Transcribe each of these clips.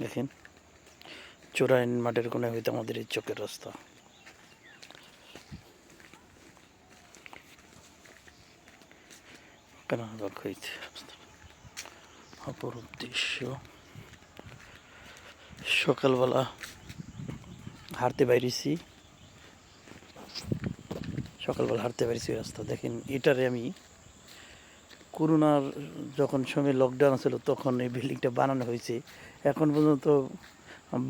দেখেন চোরাইন মাঠের কোণে হইতে আমাদের এই চকের রাস্তা। কানাডা হইতে অপরূপ দৃশ্য। সকালবেলা হাঁটতে বাইরেছি, রাস্তা দেখেন। এটারে আমি করোনার যখন সময় লকডাউন ছিল তখন এই বিল্ডিংটা বানানো হয়েছে, এখন পর্যন্ত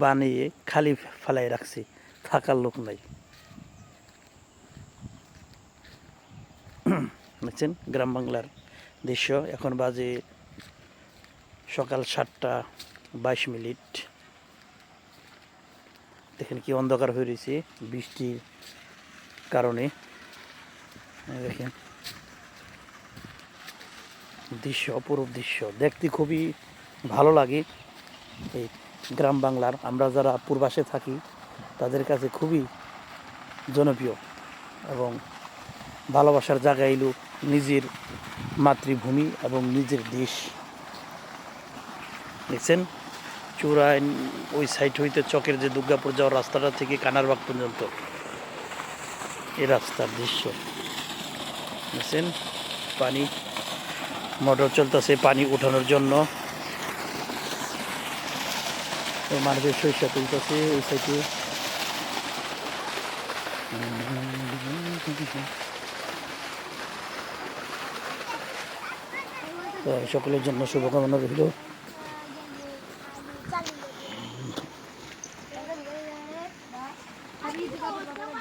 বানিয়ে খালি ফেলাই রাখছে, থাকার লোক নাই। বুঝছেন, গ্রাম বাংলার দৃশ্য। এখন বাজে সকাল 7টা 22 মিনিট। দেখেন কি অন্ধকার হয়ে রয়েছে বৃষ্টির কারণে। দেখেন দৃশ্য, অপরূপ দৃশ্য, দেখতে খুবই ভালো লাগে। এই গ্রাম বাংলার আমরা যারা পূর্বাসে থাকি তাদের কাছে খুবই জনপ্রিয় এবং ভালোবাসার জায়গা এলো নিজের মাতৃভূমি এবং নিজের দেশ। দেখছেন চূড়ায় ওই সাইড হইতে চকের যে দুর্গাপুর যাওয়ার রাস্তাটা থেকে কানারবাগ পর্যন্ত এই রাস্তার দৃশ্য। দেখছেন পানি, মোটর চলতেছে পানি উঠানোর জন্য। মানুষের সরিষা তুলতেছে এই সাইডে। সকলের জন্য শুভকামনা রইল।